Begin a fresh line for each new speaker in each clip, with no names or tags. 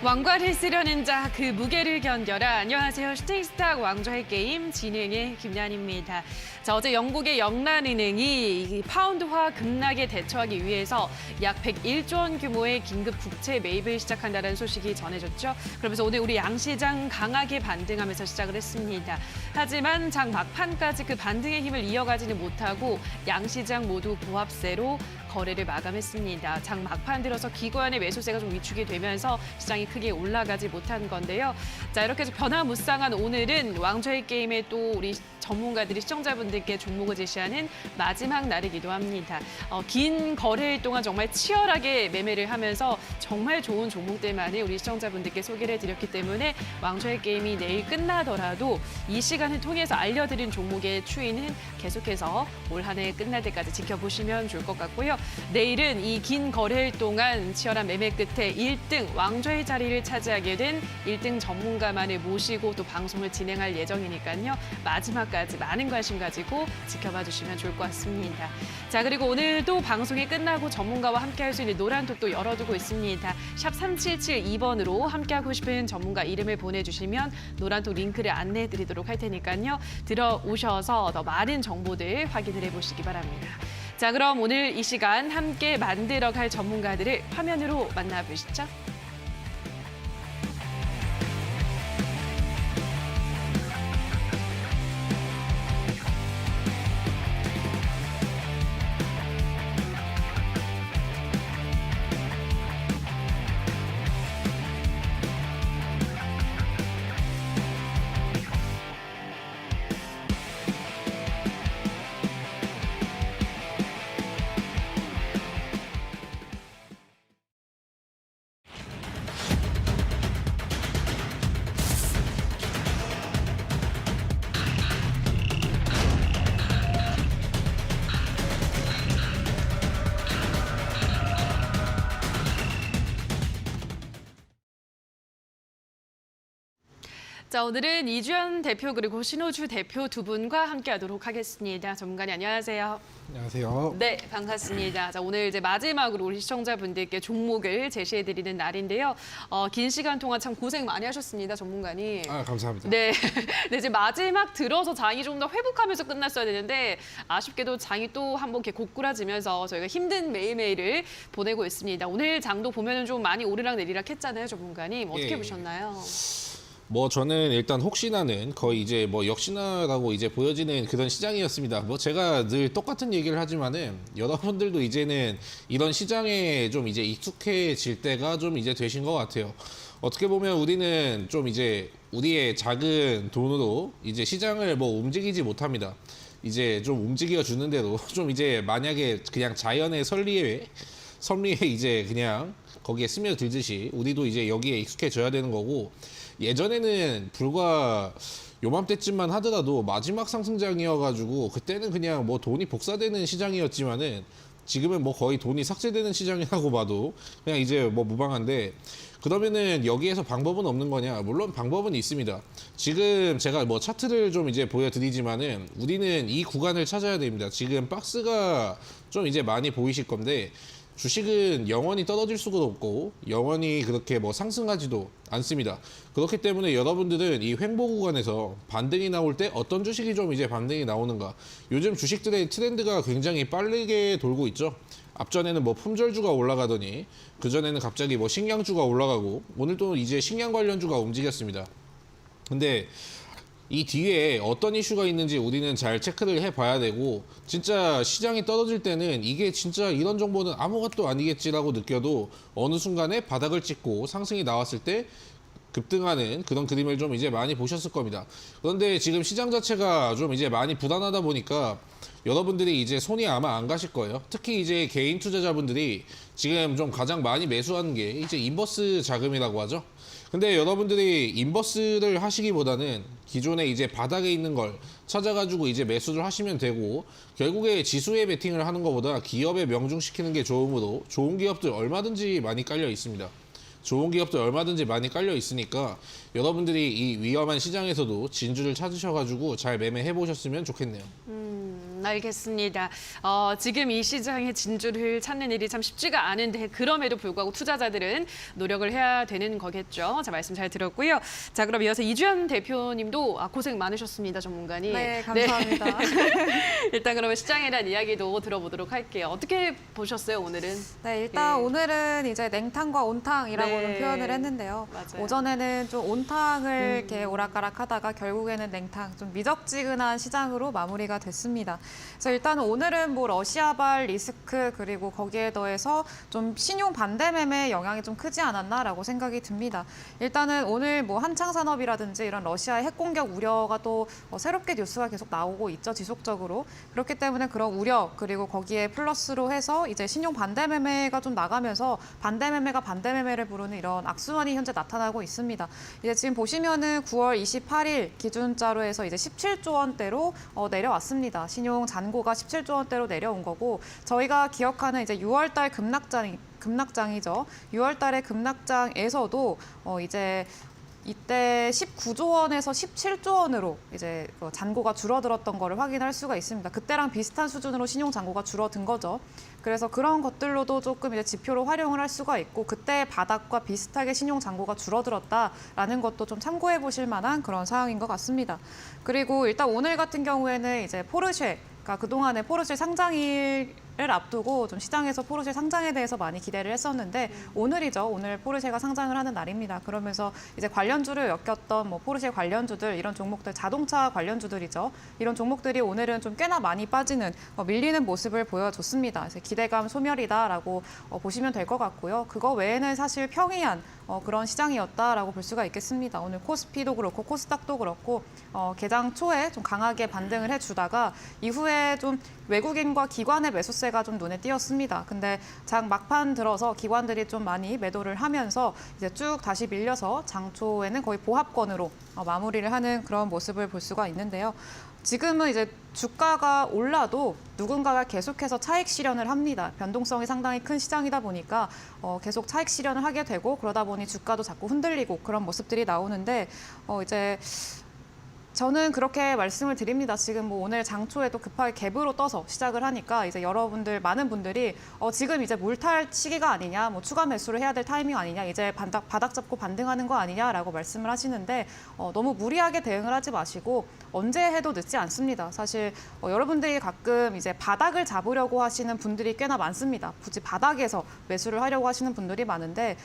왕관을 쓰려는 자 그 무게를 견뎌라. 안녕하세요. 슈팅스탁 왕좌의 게임 진행의 김연입니다. 자, 어제 영국의 영란은행이 이 파운드화 급락에 대처하기 위해서 약 101조 원 규모의 긴급 국채 매입을 시작한다는 소식이 전해졌죠. 그러면서 오늘 우리 양시장 강하게 반등하면서 시작을 했습니다. 하지만 장 막판까지 그 반등의 힘을 이어가지는 못하고 양시장 모두 보합세로 거래를 마감했습니다. 장 막판 들어서 기관의 매수세가 좀 위축이 되면서 시장이 크게 올라가지 못한 건데요. 자, 이렇게 해서 변화무쌍한 오늘은 왕좌의 게임에 또 우리 전문가들이 시청자분들께 종목을 제시하는 마지막 날이기도 합니다. 긴 거래일 동안 정말 치열하게 매매를 하면서 정말 좋은 종목들만을 우리 시청자분들께 소개를 해드렸기 때문에 왕좌의 게임이 내일 끝나더라도 이 시간을 통해서 알려드린 종목의 추이는 계속해서 올 한 해 끝날 때까지 지켜보시면 좋을 것 같고요. 내일은 이 긴 거래일 동안 치열한 매매 끝에 1등 왕좌의 자리를 차지하게 된 1등 전문가만을 모시고 또 방송을 진행할 예정이니까요. 마지막까지 많은 관심 가지고 지켜봐 주시면 좋을 것 같습니다. 자, 그리고 오늘도 방송이 끝나고 전문가와 함께할 수 있는 노란톡도 열어두고 있습니다. 샵 3772번으로 함께하고 싶은 전문가 이름을 보내주시면 노란톡 링크를 안내해드리도록 할 테니까요. 들어오셔서 더 많은 정보들 확인을 해보시기 바랍니다. 자, 그럼 오늘 이 시간 함께 만들어갈 전문가들을 화면으로 만나보시죠. 자, 오늘은 이주연 대표 그리고 신호주 대표 두 분과 함께하도록 하겠습니다. 전문가님 안녕하세요.
안녕하세요.
네, 반갑습니다. 자, 오늘 이제 마지막으로 우리 시청자분들께 종목을 제시해드리는 날인데요. 긴 시간 동안 참 고생 많이 하셨습니다, 전문가님.
아, 감사합니다.
네, 네, 이제 마지막 들어서 장이 좀 더 회복하면서 끝났어야 되는데 아쉽게도 장이 또 한번 이렇게 고꾸라지면서 저희가 힘든 매일매일을 보내고 있습니다. 오늘 장도 보면은 좀 많이 오르락 내리락 했잖아요, 전문가님. 어떻게 보셨나요?
뭐 저는 일단 혹시나는 거의 이제 뭐 역시나라고 이제 보여지는 그런 시장이었습니다. 뭐 제가 늘 똑같은 얘기를 하지만은 여러분들도 이제는 이런 시장에 좀 이제 익숙해질 때가 좀 이제 되신 것 같아요. 어떻게 보면 우리는 좀 이제 우리의 작은 돈으로 이제 시장을 뭐 움직이지 못합니다. 이제 좀 움직여 주는 대로 좀 이제 만약에 그냥 자연의 선리에 이제 그냥 거기에 스며들듯이 우리도 이제 여기에 익숙해져야 되는 거고, 예전에는 불과 요맘때쯤만 하더라도 마지막 상승장이어가지고 그때는 그냥 뭐 돈이 복사되는 시장이었지만은 지금은 뭐 거의 돈이 삭제되는 시장이라고 봐도 그냥 이제 뭐 무방한데, 그러면은 여기에서 방법은 없는 거냐? 물론 방법은 있습니다. 지금 제가 뭐 차트를 좀 이제 보여드리지만은 우리는 이 구간을 찾아야 됩니다. 지금 박스가 좀 이제 많이 보이실 건데, 주식은 영원히 떨어질 수가 없고 영원히 그렇게 뭐 상승하지도 않습니다. 그렇기 때문에 여러분들은 이 횡보 구간에서 반등이 나올 때 어떤 주식이 좀 이제 반등이 나오는가. 요즘 주식들의 트렌드가 굉장히 빠르게 돌고 있죠. 앞전에는 뭐 품절주가 올라가더니 그전에는 갑자기 뭐 식량주가 올라가고 오늘도 이제 식량 관련주가 움직였습니다. 근데 이 뒤에 어떤 이슈가 있는지 우리는 잘 체크를 해봐야 되고, 진짜 시장이 떨어질 때는 이게 진짜 이런 정보는 아무것도 아니겠지라고 느껴도 어느 순간에 바닥을 찍고 상승이 나왔을 때 급등하는 그런 그림을 좀 이제 많이 보셨을 겁니다. 그런데 지금 시장 자체가 좀 이제 많이 불안하다 보니까 여러분들이 이제 손이 아마 안 가실 거예요. 특히 이제 개인 투자자분들이 지금 좀 가장 많이 매수하는 게 이제 인버스 자금이라고 하죠. 근데 여러분들이 인버스를 하시기보다는 기존에 이제 바닥에 있는 걸 찾아가지고 이제 매수를 하시면 되고, 결국에 지수에 베팅을 하는 것보다 기업에 명중시키는 게 좋으므로 좋은 기업들 얼마든지 많이 깔려 있습니다. 좋은 기업들 얼마든지 많이 깔려 있으니까 여러분들이 이 위험한 시장에서도 진주를 찾으셔가지고 잘 매매해 보셨으면 좋겠네요.
알겠습니다. 지금 이 시장의 진주를 찾는 일이 참 쉽지가 않은데 그럼에도 불구하고 투자자들은 노력을 해야 되는 거겠죠. 자, 말씀 잘 들었고요. 자, 그럼 이어서 이주연 대표님도 고생 많으셨습니다, 전문가님.
네, 감사합니다.
일단 그러면 시장에 대한 이야기도 들어보도록 할게요. 어떻게 보셨어요, 오늘은?
네, 일단
예.
오늘은 이제 냉탕과 온탕이라고
네.
표현을 했는데요.
맞아요.
오전에는 좀 온탕을 이렇게 오락가락하다가 결국에는 냉탕, 좀 미적지근한 시장으로 마무리가 됐습니다. 그래서 일단 오늘은 뭐 러시아발 리스크 그리고 거기에 더해서 좀 신용 반대 매매 영향이 좀 크지 않았나라고 생각이 듭니다. 일단은 오늘 뭐 한창산업이라든지 이런 러시아의 핵 공격 우려가 또 새롭게 뉴스가 계속 나오고 있죠, 지속적으로. 그렇기 때문에 그런 우려 그리고 거기에 플러스로 해서 이제 신용 반대 매매가 좀 나가면서 반대 매매가 반대 매매를 부르는 이런 악순환이 현재 나타나고 있습니다. 이제 지금 보시면은 9월 28일 기준자로 해서 이제 17조 원대로 내려왔습니다. 신용 잔고가 17조 원대로 내려온 거고 저희가 기억하는 이제 6월달 급락장이죠. 6월달의 급락장에서도 이제 이때 19조 원에서 17조 원으로 이제 잔고가 줄어들었던 거를 확인할 수가 있습니다. 그때랑 비슷한 수준으로 신용 잔고가 줄어든 거죠. 그래서 그런 것들로도 조금 이제 지표로 활용을 할 수가 있고 그때 바닥과 비슷하게 신용 잔고가 줄어들었다라는 것도 좀 참고해 보실 만한 그런 상황인 것 같습니다. 그리고 일단 오늘 같은 경우에는 이제 포르쉐가 그동안에 포르쉐 상장일을 앞두고 좀 시장에서 포르쉐 상장에 대해서 많이 기대를 했었는데 오늘이죠. 오늘 포르쉐가 상장을 하는 날입니다. 그러면서 이제 관련주를 엮였던 뭐 포르쉐 관련주들 이런 종목들 자동차 관련주들이죠. 이런 종목들이 오늘은 좀 꽤나 많이 빠지는 밀리는 모습을 보여줬습니다. 그래서 기대감 소멸이다라고 보시면 될 것 같고요. 그거 외에는 사실 평이한 그런 시장이었다라고 볼 수가 있겠습니다. 오늘 코스피도 그렇고 코스닥도 그렇고 개장 초에 좀 강하게 반등을 해주다가 이후에 좀 외국인과 기관의 매수세가 좀 눈에 띄었습니다. 근데 장 막판 들어서 기관들이 좀 많이 매도를 하면서 이제 쭉 다시 밀려서 장 초에는 거의 보합권으로 마무리를 하는 그런 모습을 볼 수가 있는데요. 지금은 이제 주가가 올라도 누군가가 계속해서 차익 실현을 합니다. 변동성이 상당히 큰 시장이다 보니까 계속 차익 실현을 하게 되고 그러다 보니 주가도 자꾸 흔들리고 그런 모습들이 나오는데 이제 저는 그렇게 말씀을 드립니다. 지금 뭐 오늘 장초에도 급하게 갭으로 떠서 시작을 하니까 이제 여러분들 많은 분들이 지금 이제 물탈 시기가 아니냐, 뭐 추가 매수를 해야 될 타이밍 아니냐, 이제 바닥 잡고 반등하는 거 아니냐라고 말씀을 하시는데 너무 무리하게 대응을 하지 마시고 언제 해도 늦지 않습니다. 사실 여러분들이 가끔 이제 바닥을 잡으려고 하시는 분들이 꽤나 많습니다. 굳이 바닥에서 매수를 하려고 하시는 분들이 많은데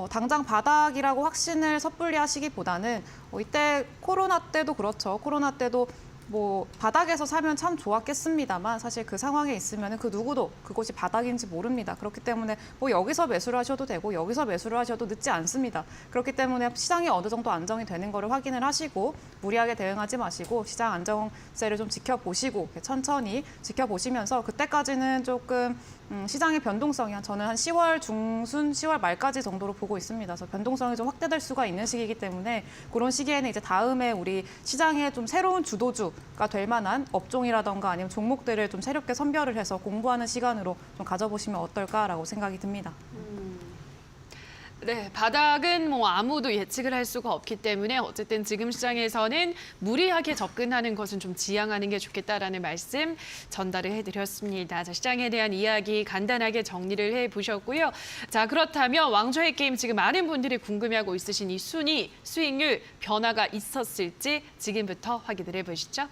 당장 바닥이라고 확신을 섣불리 하시기보다는 이때 코로나 때도 그렇죠. 코로나 때도 뭐 바닥에서 사면 참 좋았겠습니다만 사실 그 상황에 있으면 그 누구도 그곳이 바닥인지 모릅니다. 그렇기 때문에 뭐 여기서 매수를 하셔도 되고 여기서 매수를 하셔도 늦지 않습니다. 그렇기 때문에 시장이 어느 정도 안정이 되는 거를 확인을 하시고 무리하게 대응하지 마시고 시장 안정세를 좀 지켜보시고 천천히 지켜보시면서 그때까지는 조금 시장의 변동성이 저는 한 10월 중순, 10월 말까지 정도로 보고 있습니다. 그래서 변동성이 좀 확대될 수가 있는 시기이기 때문에 그런 시기에는 이제 다음에 우리 시장의 좀 새로운 주도주가 될 만한 업종이라던가 아니면 종목들을 좀 새롭게 선별을 해서 공부하는 시간으로 좀 가져보시면 어떨까라고 생각이 듭니다.
네, 바닥은 뭐 아무도 예측을 할 수가 없기 때문에 어쨌든 지금 시장에서는 무리하게 접근하는 것은 좀 지양하는 게 좋겠다라는 말씀 전달을 해드렸습니다. 자, 시장에 대한 이야기 간단하게 정리를 해보셨고요. 자, 그렇다면 왕좌의 게임 지금 많은 분들이 궁금해하고 있으신 이 순위, 수익률 변화가 있었을지 지금부터 확인을 해보시죠.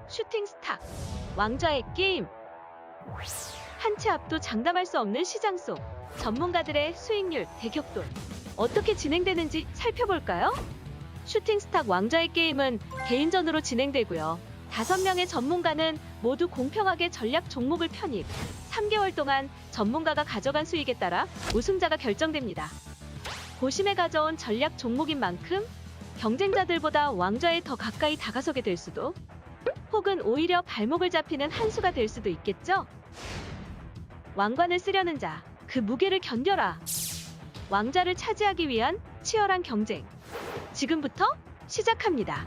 슈팅스타, 왕좌의 게임. 한 치 앞도 장담할 수 없는 시장 속 전문가들의 수익률 대격돌 어떻게 진행되는지 살펴볼까요? 슈팅스탁 왕좌의 게임은 개인전으로 진행되고요. 5명의 전문가는 모두 공평하게 전략 종목을 편입. 3개월 동안 전문가가 가져간 수익에 따라 우승자가 결정됩니다. 고심에 가져온 전략 종목인 만큼 경쟁자들보다 왕좌에 더 가까이 다가서게 될 수도 혹은 오히려 발목을 잡히는 한 수가 될 수도 있겠죠? 왕관을 쓰려는 자, 그 무게를 견뎌라. 왕좌를 차지하기 위한 치열한 경쟁. 지금부터 시작합니다.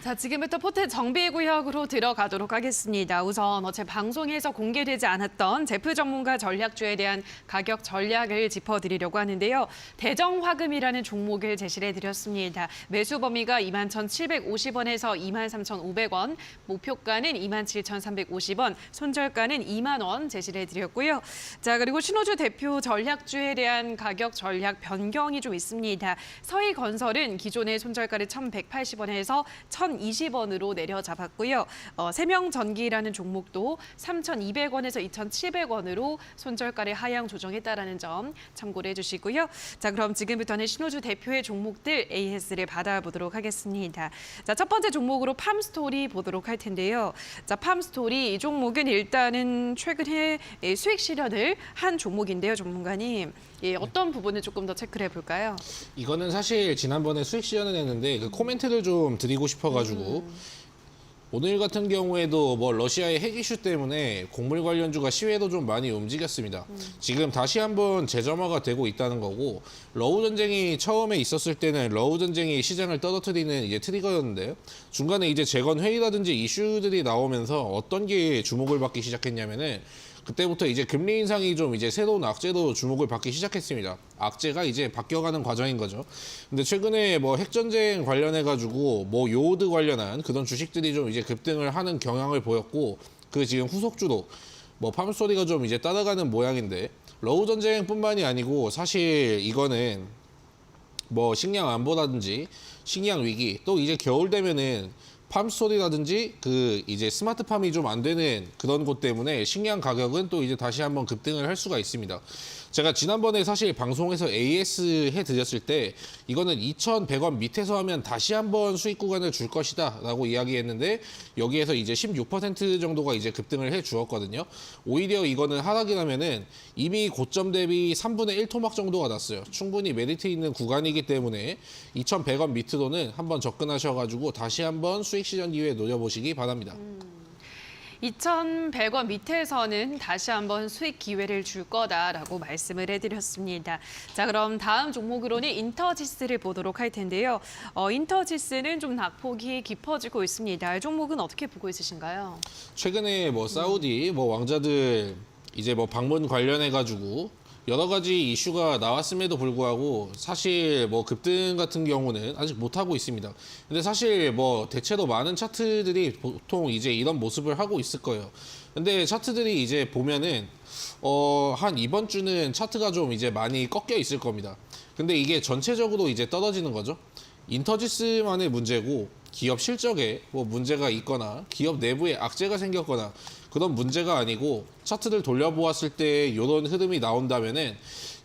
자, 지금부터 포트 정비 구역으로 들어가도록 하겠습니다. 우선 어제 방송에서 공개되지 않았던 제프 전문가 전략주에 대한 가격 전략을 짚어드리려고 하는데요. 대정화금이라는 종목을 제시를 해드렸습니다. 매수 범위가 21,750원에서 23,500원, 목표가는 27,350원, 손절가는 2만 원 제시를 해드렸고요. 자, 그리고 신호주 대표 전략주에 대한 가격 전략 변경이 좀 있습니다. 서희건설은 기존의 손절가를 1,180원에서 1,020원으로 내려잡았고요. 세명전기라는 종목도 3,200원에서 2,700원으로 손절가를 하향 조정했다라는 점 참고를 해주시고요. 자, 그럼 지금부터는 신호주 대표의 종목들 AS를 받아보도록 하겠습니다. 자, 첫 번째 종목으로 팜스토리 보도록 할 텐데요. 자, 팜스토리 이 종목은 일단은 최근에 수익 실현을 한 종목인데요, 전문가님. 예, 어떤 부분을 조금 더 체크를 해볼까요?
이거는 사실 지난번에 수익 시연을 했는데 그 코멘트를 좀 드리고 싶어가지고 오늘 같은 경우에도 뭐 러시아의 핵 이슈 때문에 곡물 관련주가 시외도 좀 많이 움직였습니다. 지금 다시 한번 재점화가 되고 있다는 거고, 러우 전쟁이 처음에 있었을 때는 러우 전쟁이 시장을 떨어뜨리는 이제 트리거였는데요. 중간에 이제 재건 회의라든지 이슈들이 나오면서 어떤 게 주목을 받기 시작했냐면은 그때부터 이제 금리 인상이 좀 이제 새로운 악재도 주목을 받기 시작했습니다. 악재가 이제 바뀌어가는 과정인 거죠. 근데 최근에 뭐 핵전쟁 관련해가지고 뭐 요오드 관련한 그런 주식들이 좀 이제 급등을 하는 경향을 보였고, 그 지금 후속주로 뭐 팜스토리가 좀 이제 따라가는 모양인데, 러우 전쟁뿐만이 아니고 사실 이거는 뭐 식량 안보라든지 식량 위기, 또 이제 겨울 되면은 팜스토리라든지 그 이제 스마트팜이 좀 안 되는 그런 곳 때문에 식량 가격은 또 이제 다시 한번 급등을 할 수가 있습니다. 제가 지난번에 사실 방송에서 AS 해드렸을 때 이거는 2,100원 밑에서 하면 다시 한번 수익 구간을 줄 것이다 라고 이야기했는데, 여기에서 이제 16% 정도가 이제 급등을 해 주었거든요. 오히려 이거는 하락이라면은 이미 고점 대비 3분의 1 토막 정도가 났어요. 충분히 메리트 있는 구간이기 때문에 2,100원 밑으로는 한번 접근하셔가지고 다시 한번 수익 실현 기회 노려보시기 바랍니다.
2,100원 밑에서는 다시 한번 수익 기회를 줄 거다라고 말씀을 해드렸습니다. 자, 그럼 다음 종목으로는 인터지스를 보도록 할 텐데요. 인터지스는 좀 낙폭이 깊어지고 있습니다. 이 종목은 어떻게 보고 있으신가요?
최근에 뭐 사우디 뭐 왕자들 이제 뭐 방문 관련해가지고 여러 가지 이슈가 나왔음에도 불구하고 사실 뭐 급등 같은 경우는 아직 못하고 있습니다. 근데 사실 뭐 대체로 많은 차트들이 보통 이제 이런 모습을 하고 있을 거예요. 근데 차트들이 이제 보면은 한 이번 주는 차트가 좀 이제 많이 꺾여 있을 겁니다. 근데 이게 전체적으로 이제 떨어지는 거죠. 인터지스만의 문제고, 기업 실적에 뭐 문제가 있거나 기업 내부에 악재가 생겼거나 그런 문제가 아니고, 차트를 돌려보았을 때 이런 흐름이 나온다면은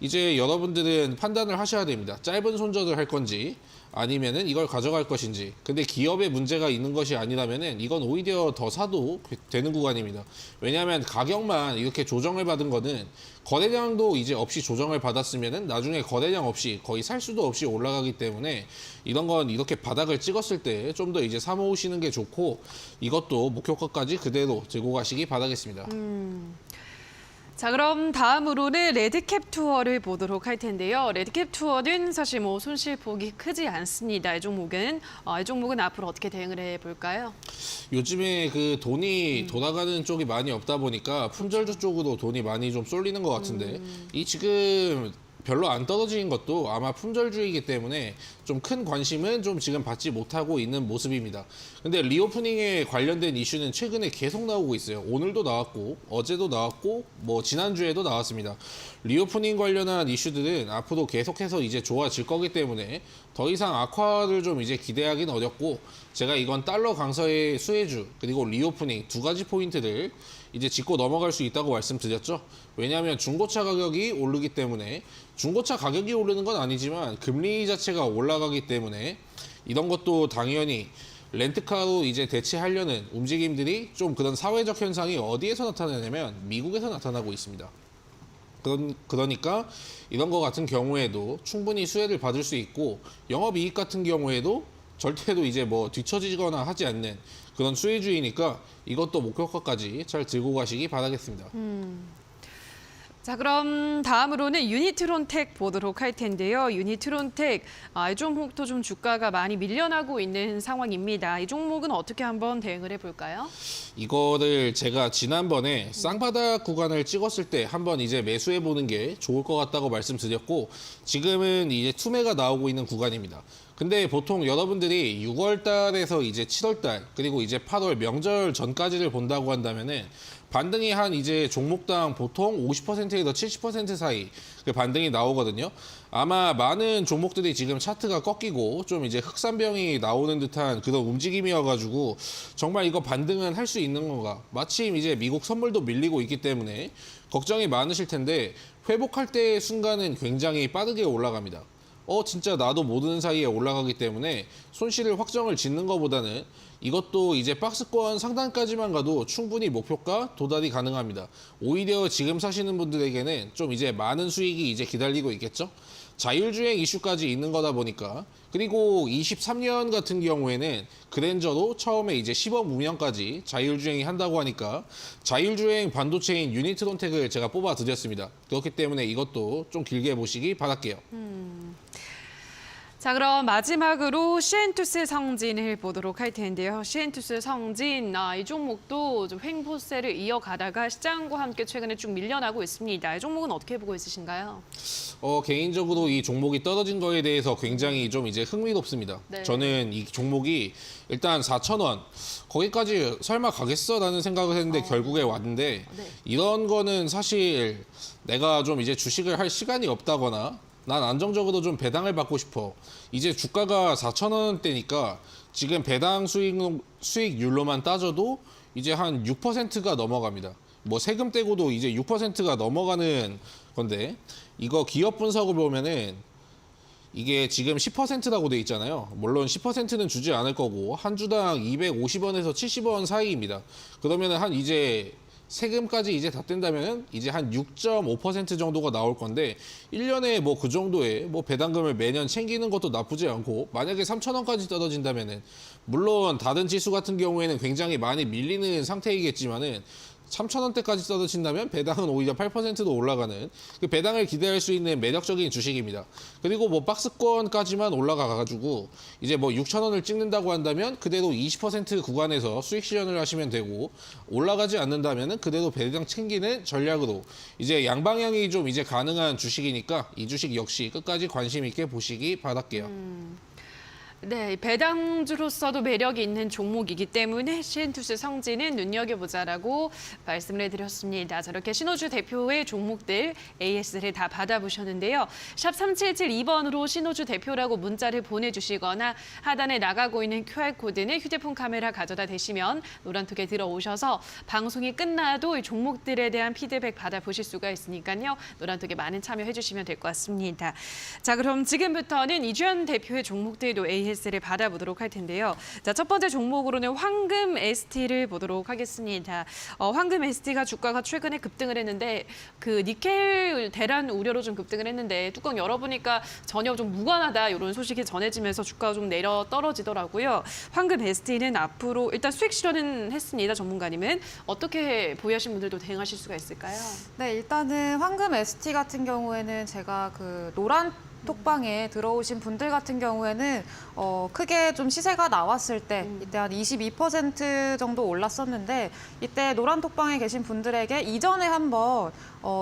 이제 여러분들은 판단을 하셔야 됩니다. 짧은 손절을 할 건지 아니면은 이걸 가져갈 것인지. 근데 기업에 문제가 있는 것이 아니라면은 이건 오히려 더 사도 되는 구간입니다. 왜냐하면 가격만 이렇게 조정을 받은 거는 거래량도 이제 없이 조정을 받았으면은 나중에 거래량 없이 거의 살 수도 없이 올라가기 때문에 이런 건 이렇게 바닥을 찍었을 때 좀 더 이제 사모으시는 게 좋고, 이것도 목표가까지 그대로 들고 가시기 바라겠습니다.
자, 그럼 다음으로는 레드캡 투어를 보도록 할 텐데요. 레드캡 투어는 사실 뭐 손실폭이 크지 않습니다. 이 종목은 앞으로 어떻게 대응을 해볼까요?
요즘에 그 돈이 돌아가는 쪽이 많이 없다 보니까 품절주 쪽으로 돈이 많이 좀 쏠리는 것 같은데, 이 지금 별로 안 떨어진 것도 아마 품절주이기 때문에 좀 큰 관심은 좀 지금 받지 못하고 있는 모습입니다. 근데 리오프닝에 관련된 이슈는 최근에 계속 나오고 있어요. 오늘도 나왔고 어제도 나왔고 뭐 지난주에도 나왔습니다. 리오프닝 관련한 이슈들은 앞으로 계속해서 이제 좋아질 거기 때문에 더 이상 악화를 좀 이제 기대하기는 어렵고, 제가 이건 달러 강서의 수혜주 그리고 리오프닝 두 가지 포인트를 이제 짚고 넘어갈 수 있다고 말씀드렸죠. 왜냐하면 중고차 가격이 오르기 때문에, 중고차 가격이 오르는 건 아니지만 금리 자체가 올라가기 때문에 이런 것도 당연히 렌트카로 이제 대체하려는 움직임들이 좀 그런 사회적 현상이 어디에서 나타나냐면 미국에서 나타나고 있습니다. 그러니까 이런 거 같은 경우에도 충분히 수혜를 받을 수 있고, 영업이익 같은 경우에도 절대로 이제 뭐 뒤처지거나 하지 않는 그런 수혜주의니까 이것도 목표가까지 잘 들고 가시기 바라겠습니다.
자, 그럼 다음으로는 유니트론텍 보도록 할 텐데요. 유니트론텍, 이 종목도 좀 주가가 많이 밀려나고 있는 상황입니다. 이 종목은 어떻게 한번 대응을 해볼까요?
이거를 제가 지난번에 쌍바닥 구간을 찍었을 때 한번 이제 매수해 보는 게 좋을 것 같다고 말씀드렸고, 지금은 이제 투매가 나오고 있는 구간입니다. 근데 보통 여러분들이 6월 달에서 이제 7월 달, 그리고 이제 8월 명절 전까지를 본다고 한다면은 반등이 한 이제 종목당 보통 50%에서 70% 사이 그 반등이 나오거든요. 아마 많은 종목들이 지금 차트가 꺾이고 좀 이제 흑산병이 나오는 듯한 그런 움직임이어가지고 정말 이거 반등은 할 수 있는 건가? 마침 이제 미국 선물도 밀리고 있기 때문에 걱정이 많으실 텐데 회복할 때의 순간은 굉장히 빠르게 올라갑니다. 진짜 나도 모르는 사이에 올라가기 때문에 손실을 확정을 짓는 것보다는 이것도 이제 박스권 상단까지만 가도 충분히 목표가 도달이 가능합니다. 오히려 지금 사시는 분들에게는 좀 이제 많은 수익이 이제 기다리고 있겠죠? 자율주행 이슈까지 있는 거다 보니까, 그리고 23년 같은 경우에는 그랜저도 처음에 이제 10억 운영까지 자율주행이 한다고 하니까 자율주행 반도체인 유니트론텍을 제가 뽑아 드렸습니다. 그렇기 때문에 이것도 좀 길게 보시기 바랄게요.
자, 그럼 마지막으로 시엔투스 성진을 보도록 할 텐데요. 시엔투스 성진, 이 종목도 좀 횡보세를 이어가다가 시장과 함께 최근에 쭉 밀려나고 있습니다. 이 종목은 어떻게 보고 있으신가요?
개인적으로 이 종목이 떨어진 거에 대해서 굉장히 좀 이제 흥미롭습니다.
네.
저는 이 종목이 일단 4,000원 거기까지 설마 가겠어라는 생각을 했는데 결국에 왔는데,
네.
이런 거는 사실 내가 좀 이제 주식을 할 시간이 없다거나 난 안정적으로 좀 배당을 받고 싶어. 이제 주가가 4,000원대니까 지금 배당 수익률로만 따져도 이제 한 6%가 넘어갑니다. 뭐 세금 떼고도 이제 6%가 넘어가는 건데, 이거 기업 분석을 보면은 이게 지금 10%라고 돼 있잖아요. 물론 10%는 주지 않을 거고 한 주당 250원에서 70원 사이입니다. 그러면은 한 이제 세금까지 이제 다 뗀다면 이제 한 6.5% 정도가 나올 건데, 1년에 뭐 그 정도의 뭐 배당금을 매년 챙기는 것도 나쁘지 않고, 만약에 3,000원까지 떨어진다면은 물론 다른 지수 같은 경우에는 굉장히 많이 밀리는 상태이겠지만은 3,000원대까지 떨어진다면 배당은 오히려 8%도 올라가는 그 배당을 기대할 수 있는 매력적인 주식입니다. 그리고 뭐 박스권까지만 올라가가지고 이제 뭐 6,000원을 찍는다고 한다면 그대로 20% 구간에서 수익 실현을 하시면 되고, 올라가지 않는다면은 그대로 배당 챙기는 전략으로 이제 양방향이 좀 이제 가능한 주식이니까 이 주식 역시 끝까지 관심 있게 보시기 바랄게요.
네, 배당주로서도 매력이 있는 종목이기 때문에 시엔투스 성진은 눈여겨보자라고 말씀을 해드렸습니다. 저렇게 신호주 대표의 종목들 AS를 다 받아보셨는데요. 샵 3772번으로 신호주 대표라고 문자를 보내주시거나 하단에 나가고 있는 QR코드는 휴대폰 카메라 가져다 대시면 노란톡에 들어오셔서 방송이 끝나도 이 종목들에 대한 피드백 받아보실 수가 있으니까요. 노란톡에 많은 참여해주시면 될 것 같습니다. 자, 그럼 지금부터는 이주연 대표의 종목들도 AS를 받아보도록 할 텐데요. 자, 첫 번째 종목으로는 황금 ST를 보도록 하겠습니다. 황금 ST가 주가가 최근에 급등을 했는데 그 니켈 대란 우려로 좀 급등을 했는데 뚜껑 열어보니까 전혀 좀 무관하다 이런 소식이 전해지면서 주가가 좀 내려 떨어지더라고요. 황금 ST는 앞으로 일단 수익 실현은 했습니다. 전문가님은 어떻게 보유하신 분들도 대응하실 수가 있을까요?
네, 일단은 황금 ST 같은 경우에는 제가 그 노란 톡방에 들어오신 분들 같은 경우에는 크게 좀 시세가 나왔을 때 이때 한 22% 정도 올랐었는데, 이때 노란 톡방에 계신 분들에게 이전에 한번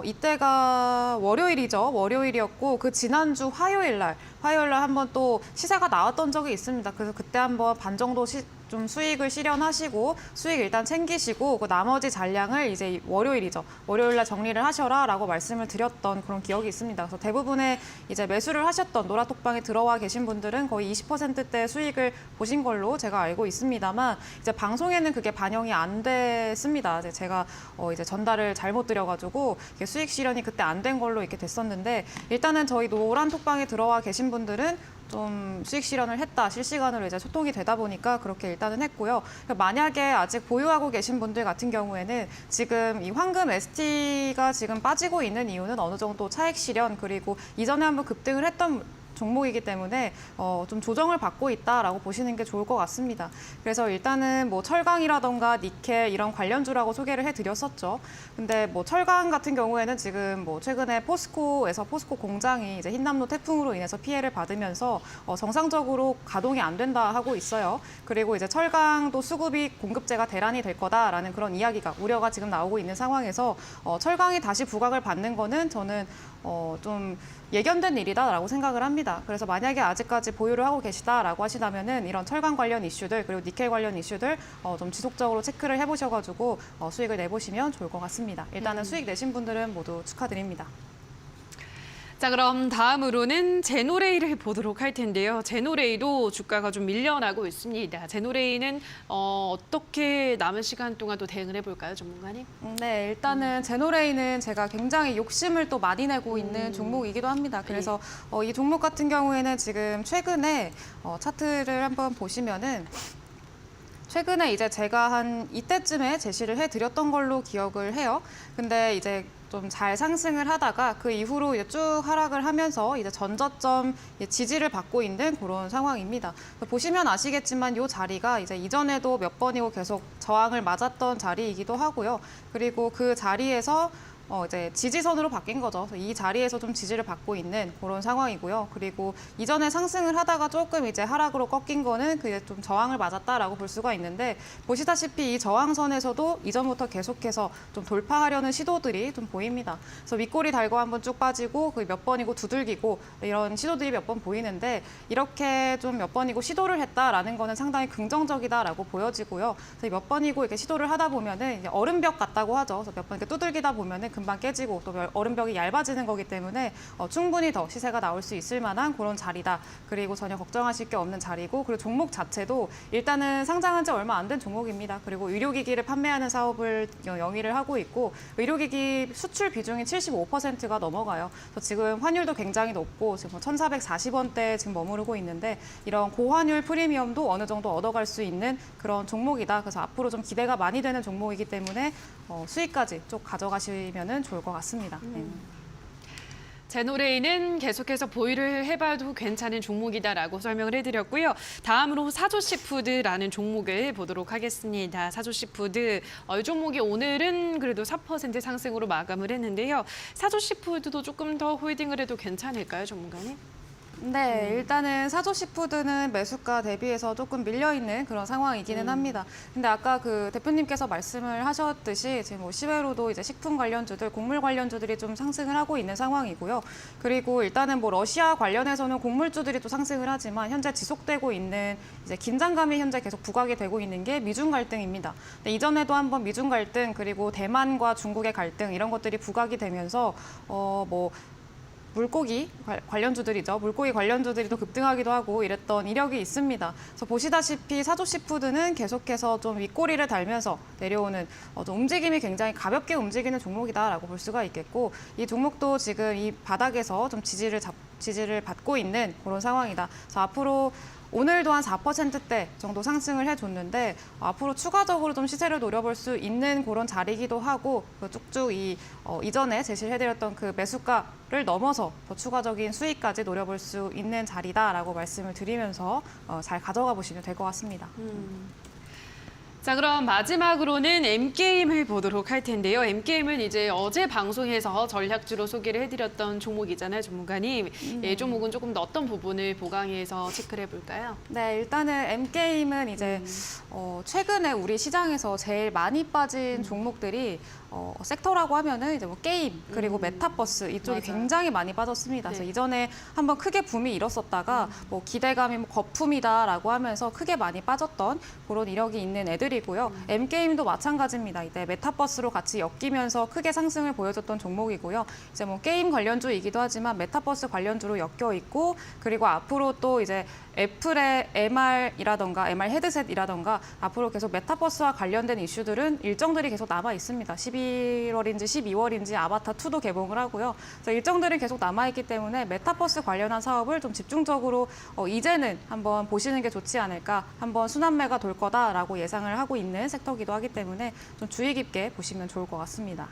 이때가 월요일이죠. 월요일이었고 그 지난주 화요일 날 한번 또 시세가 나왔던 적이 있습니다. 그래서 그때 한번 반 정도 좀 수익을 실현하시고 수익 일단 챙기시고 그 나머지 잔량을 이제 월요일이죠. 월요일 날 정리를 하셔라라고 말씀을 드렸던 그런 기억이 있습니다. 그래서 대부분의 이제 매수를 하셨던 노라톡방에 들어와 계신 분들은 거의 20%대 수익을 보신 걸로 제가 알고 있습니다만, 이제 방송에는 그게 반영이 안 됐습니다. 이제 제가 이제 전달을 잘못 드려가지고 이게 수익 실현이 그때 안 된 걸로 이렇게 됐었는데, 일단은 저희 노란톡방에 들어와 계신 분들은 좀 수익 실현을 했다, 실시간으로 이제 소통이 되다 보니까 그렇게 일단은 했고요. 만약에 아직 보유하고 계신 분들 같은 경우에는 지금 이 황금 ST가 지금 빠지고 있는 이유는 어느 정도 차익 실현, 그리고 이전에 한번 급등을 했던 종목이기 때문에 좀 조정을 받고 있다라고 보시는 게 좋을 것 같습니다. 그래서 일단은 뭐 철강이라던가 니켈 이런 관련주라고 소개를 해드렸었죠. 근데 뭐 철강 같은 경우에는 지금 뭐 최근에 포스코 공장이 이제 흰남노 태풍으로 인해서 피해를 받으면서 정상적으로 가동이 안 된다 하고 있어요. 그리고 이제 철강도 수급이 공급제가 대란이 될 거다라는 그런 이야기가 우려가 지금 나오고 있는 상황에서 철강이 다시 부각을 받는 거는 저는 좀 예견된 일이다라고 생각을 합니다. 그래서 만약에 아직까지 보유를 하고 계시다라고 하시다면은 이런 철강 관련 이슈들 그리고 니켈 관련 이슈들 좀 지속적으로 체크를 해보셔가지고 수익을 내보시면 좋을 것 같습니다. 일단은 수익 내신 분들은 모두 축하드립니다.
자, 그럼 다음으로는 제노레이를 보도록 할 텐데요. 제노레이도 주가가 좀 밀려나고 있습니다. 제노레이는 어떻게 남은 시간 동안 또 대응을 해볼까요, 전문가님?
네, 일단은 제노레이는 제가 굉장히 욕심을 또 많이 내고 있는 종목이기도 합니다. 그래서 이 종목 같은 경우에는 지금 최근에 차트를 한번 보시면은 최근에 이제 제가 한 이때쯤에 제시를 해드렸던 걸로 기억을 해요. 근데 이제 좀 잘 상승을 하다가 그 이후로 이제 쭉 하락을 하면서 이제 전저점 지지를 받고 있는 그런 상황입니다. 보시면 아시겠지만 이 자리가 이제 이전에도 몇 번이고 계속 저항을 맞았던 자리이기도 하고요. 그리고 그 자리에서 이제 지지선으로 바뀐 거죠. 이 자리에서 좀 지지를 받고 있는 그런 상황이고요. 그리고 이전에 상승을 하다가 조금 이제 하락으로 꺾인 거는 그게 좀 저항을 맞았다라고 볼 수가 있는데 보시다시피 이 저항선에서도 이전부터 계속해서 좀 돌파하려는 시도들이 좀 보입니다. 그래서 윗꼬리 달고 한번 쭉 빠지고 그 몇 번이고 두들기고 이런 시도들이 몇 번 보이는데 이렇게 좀 몇 번이고 시도를 했다라는 거는 상당히 긍정적이다라고 보여지고요. 그래서 몇 번이고 이렇게 시도를 하다 보면은 이제 얼음벽 같다고 하죠. 그래서 몇 번 이렇게 두들기다 보면은 금방 깨지고 또 얼음벽이 얇아지는 거기 때문에 충분히 더 시세가 나올 수 있을 만한 그런 자리다. 그리고 전혀 걱정하실 게 없는 자리고 그리고 종목 자체도 일단은 상장한 지 얼마 안 된 종목입니다. 그리고 의료기기를 판매하는 사업을 영위를 하고 있고 의료기기 수출 비중이 75%가 넘어가요. 그래서 지금 환율도 굉장히 높고 지금 1,440원대 지금 머무르고 있는데 이런 고환율 프리미엄도 어느 정도 얻어갈 수 있는 그런 종목이다. 그래서 앞으로 좀 기대가 많이 되는 종목이기 때문에 수익까지 쭉 가져가시면 좋을 것 같습니다. 네.
제노레이는 계속해서 보유를 해봐도 괜찮은 종목이다라고 설명을 해드렸고요. 다음으로 사조시푸드라는 종목을 보도록 하겠습니다. 사조시푸드, 이 종목이 오늘은 그래도 4% 상승으로 마감을 했는데요. 사조시푸드도 조금 더 홀딩을 해도 괜찮을까요, 전문가님?
네, 일단은 사조시푸드는 매수가 대비해서 조금 밀려있는 그런 상황이기는 합니다. 근데 아까 그 대표님께서 말씀을 하셨듯이 지금 뭐 시외로도 이제 식품 관련주들, 곡물 관련주들이 좀 상승을 하고 있는 상황이고요. 그리고 일단은 뭐 러시아 관련해서는 곡물주들이 또 상승을 하지만 현재 지속되고 있는 이제 긴장감이 현재 계속 부각이 되고 있는 게 미중 갈등입니다. 근데 이전에도 한번 미중 갈등 그리고 대만과 중국의 갈등 이런 것들이 부각이 되면서 물고기 관련주들이죠. 물고기 관련주들이 또 급등하기도 하고 이랬던 이력이 있습니다. 그래서 보시다시피 사조시푸드는 계속해서 좀 윗꼬리를 달면서 내려오는 좀 움직임이 굉장히 가볍게 움직이는 종목이다라고 볼 수가 있겠고 이 종목도 지금 이 바닥에서 좀 지지를 받고 있는 그런 상황이다. 그래서 앞으로 오늘도 한 4%대 정도 상승을 해줬는데 앞으로 추가적으로 좀 시세를 노려볼 수 있는 그런 자리이기도 하고 쭉쭉 이전에 제시를 해드렸던 그 매수가를 넘어서 더 추가적인 수익까지 노려볼 수 있는 자리다라고 말씀을 드리면서 잘 가져가 보시면 될 것 같습니다.
자, 그럼 마지막으로는 M게임을 보도록 할 텐데요. M게임은 이제 어제 방송에서 전략주로 소개를 해드렸던 종목이잖아요, 전문가님. 이 종목은 조금 더 어떤 부분을 보강해서 체크를 해볼까요?
네, 일단은 M게임은 이제 최근에 우리 시장에서 제일 많이 빠진 종목들이 섹터라고 하면은 이제 뭐 게임 그리고 메타버스 이쪽이
맞아요.
굉장히 많이 빠졌습니다.
네.
그래서 이전에 한번 크게 붐이 일었었다가 뭐 기대감이 뭐 거품이다라고 하면서 크게 많이 빠졌던 그런 이력이 있는 애들이고요. M게임도 마찬가지입니다. 이때 메타버스로 같이 엮이면서 크게 상승을 보여줬던 종목이고요. 이제 뭐 게임 관련주이기도 하지만 메타버스 관련주로 엮여 있고 그리고 앞으로 또 이제 애플의 MR이라던가 MR 헤드셋이라던가 앞으로 계속 메타버스와 관련된 이슈들은 일정들이 계속 남아 있습니다. 11월인지 12월인지 아바타2도 개봉을 하고요. 그래서 일정들이 계속 남아있기 때문에 메타버스 관련한 사업을 좀 집중적으로 이제는 한번 보시는 게 좋지 않을까. 한번 순환매가 돌 거다라고 예상을 하고 있는 섹터이기도 하기 때문에 좀 주의 깊게 보시면 좋을 것 같습니다.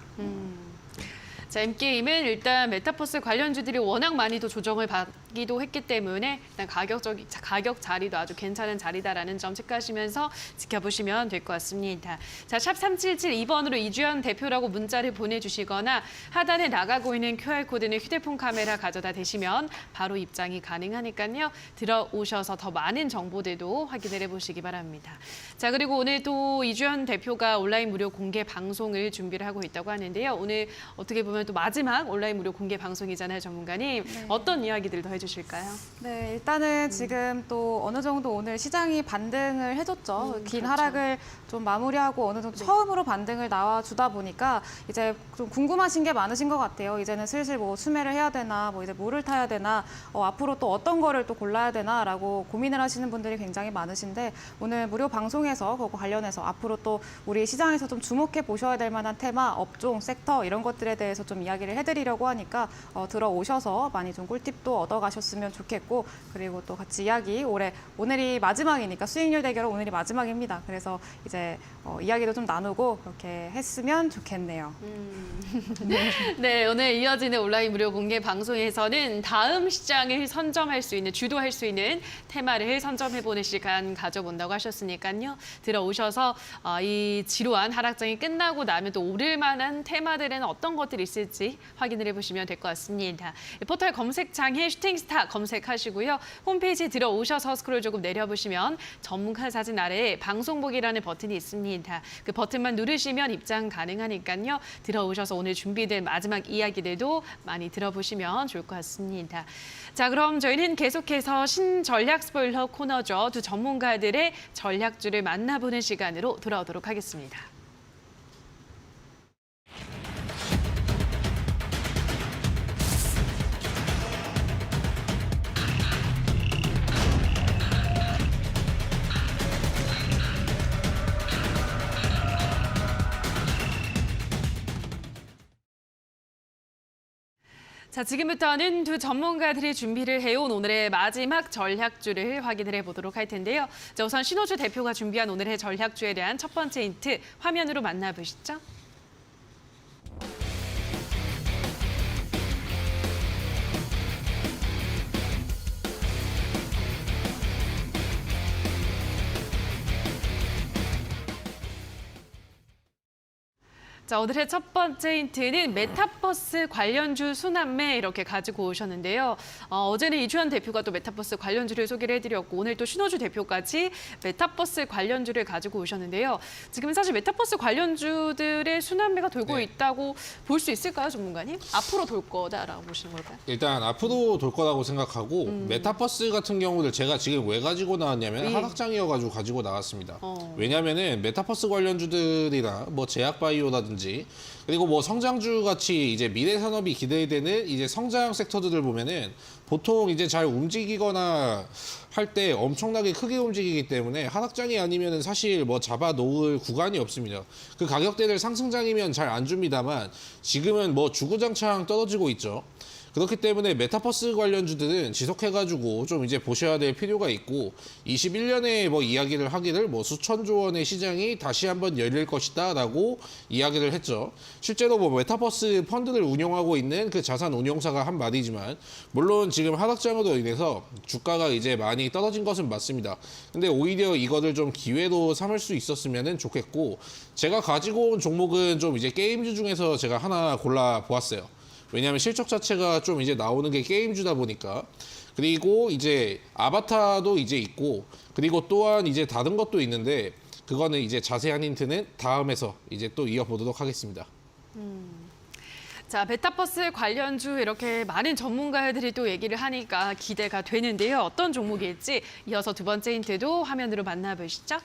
자, M게임은 일단 메타버스 관련주들이 워낙 많이 또 조정을 받기도 했기 때문에 일단 가격 자리도 아주 괜찮은 자리다라는 점 체크하시면서 지켜보시면 될 것 같습니다. 자, 샵 3772번으로 이주연 대표라고 문자를 보내주시거나 하단에 나가고 있는 QR코드는 휴대폰 카메라 가져다 대시면 바로 입장이 가능하니까요. 들어오셔서 더 많은 정보들도 확인을 해보시기 바랍니다. 자, 그리고 오늘 또 이주연 대표가 온라인 무료 공개 방송을 준비를 하고 있다고 하는데요. 오늘 어떻게 보면 또 마지막 온라인 무료 공개 방송이잖아요, 전문가님.
네.
어떤 이야기들 더 해주실까요?
네, 일단은 지금 또 어느 정도 오늘 시장이 반등을 해줬죠. 긴
그렇죠.
하락을 좀 마무리하고 어느 정도 처음으로 반등을 나와주다 보니까 이제 좀 궁금하신 게 많으신 것 같아요. 이제는 슬슬 뭐 수매를 해야 되나, 뭐 이제 뭐를 타야 되나, 앞으로 또 어떤 거를 또 골라야 되나라고 고민을 하시는 분들이 굉장히 많으신데 오늘 무료 방송에서 그거 관련해서 앞으로 또 우리 시장에서 좀 주목해 보셔야 될 만한 테마, 업종, 섹터 이런 것들에 대해서 좀 이야기를 해드리려고 하니까 들어오셔서 많이 좀 꿀팁도 얻어가셨으면 좋겠고 그리고 또 같이 이야기 오늘이 마지막이니까 수익률 대결은 오늘이 마지막입니다. 그래서 이제 이야기도 좀 나누고 그렇게 했으면 좋겠네요.
네, 오늘 이어지는 온라인 무료 공개 방송에서는 다음 시장을 선점할 수 있는, 주도할 수 있는 테마를 선점해보는 시간 가져본다고 하셨으니까요. 들어오셔서 이 지루한 하락장이 끝나고 나면 또 오를 만한 테마들에는 어떤 것들이 있을지 확인을 해보시면 될 것 같습니다. 포털 검색창에 슈팅스타 검색하시고요. 홈페이지 들어오셔서 스크롤 조금 내려보시면 전문가 사진 아래에 방송 보기라는 버튼이 있습니다. 그 버튼만 누르시면 입장 가능하니까요. 들어오셔서 오늘 준비된 마지막 이야기들도 많이 들어보시면 좋을 것 같습니다. 자, 그럼 저희는 계속해서 신전략 스포일러 코너죠. 두 전문가들의 전략주를 만나보는 시간으로 돌아오도록 하겠습니다. 자, 지금부터는 두 전문가들이 준비를 해온 오늘의 마지막 전략주를 확인을 해보도록 할 텐데요. 자, 우선 신호주 대표가 준비한 오늘의 전략주에 대한 첫 번째 힌트 화면으로 만나보시죠. 자, 오늘의 첫 번째 힌트는 메타버스 관련주 순환매 이렇게 가지고 오셨는데요. 어제는 이주연 대표가 또 메타버스 관련주를 소개를 해드렸고 오늘 또 신호주 대표까지 메타버스 관련주를 가지고 오셨는데요. 지금 사실 메타버스 관련주들의 순환매가 돌고
네.
있다고 볼 수 있을까요, 전문가님? 앞으로 돌 거다라고 보시는 걸까요?
일단 앞으로 돌 거라고 생각하고 메타버스 같은 경우를 제가 지금 왜 가지고 나왔냐면
예.
하락장이어가지고 가지고 나왔습니다.
어.
왜냐면은 메타버스 관련주들이나 뭐 제약바이오라든지 그리고 뭐 성장주 같이 이제 미래 산업이 기대되는 이제 성장 섹터들을 보면은 보통 이제 잘 움직이거나 할 때 엄청나게 크게 움직이기 때문에 하락장이 아니면은 사실 뭐 잡아 놓을 구간이 없습니다. 그 가격대를 상승장이면 잘 안 줍니다만 지금은 뭐 주구장창 떨어지고 있죠. 그렇기 때문에 메타버스 관련주들은 지속해가지고 좀 이제 보셔야 될 필요가 있고 21년에 뭐 이야기를 하기를 뭐 수천조 원의 시장이 다시 한번 열릴 것이다라고 이야기를 했죠. 실제로 뭐 메타버스 펀드를 운영하고 있는 그 자산 운용사가 한 말이지만 물론 지금 하락장으로 인해서 주가가 이제 많이 떨어진 것은 맞습니다. 근데 오히려 이거를 좀 기회로 삼을 수 있었으면 좋겠고 제가 가지고 온 종목은 좀 이제 게임주 중에서 제가 하나 골라 보았어요. 왜냐하면 실적 자체가 좀 이제 나오는 게 게임주다 보니까 그리고 이제 아바타도 이제 있고 그리고 또한 이제 다른 것도 있는데 그거는 이제 자세한 힌트는 다음에서 이제 또 이어보도록 하겠습니다.
자, 메타버스 관련주 이렇게 많은 전문가들이 또 얘기를 하니까 기대가 되는데요. 어떤 종목일지 이어서 두 번째 힌트도 화면으로 만나보시죠.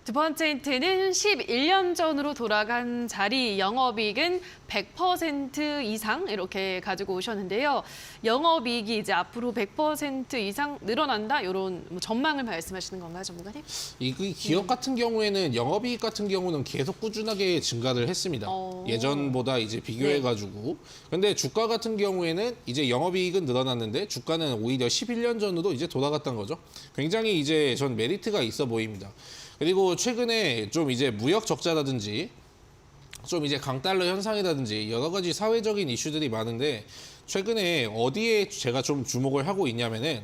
두 번째 힌트는 11년 전으로 돌아간 자리 영업이익은 100% 이상 이렇게 가지고 오셨는데요. 영업이익이 이제 앞으로 100% 이상 늘어난다 이런 뭐 전망을 말씀하시는 건가요, 전문가님?
이 기업 같은 경우에는 영업이익 같은 경우는 계속 꾸준하게 증가를 했습니다. 예전보다 이제 비교해가지고. 근데 주가 같은 경우에는 이제 영업이익은 늘어났는데 주가는 오히려 11년 전으로 이제 돌아갔던 거죠. 굉장히 이제 전 메리트가 있어 보입니다. 그리고 최근에 좀 이제 무역 적자라든지 좀 이제 강달러 현상이라든지 여러 가지 사회적인 이슈들이 많은데 최근에 어디에 제가 좀 주목을 하고 있냐면은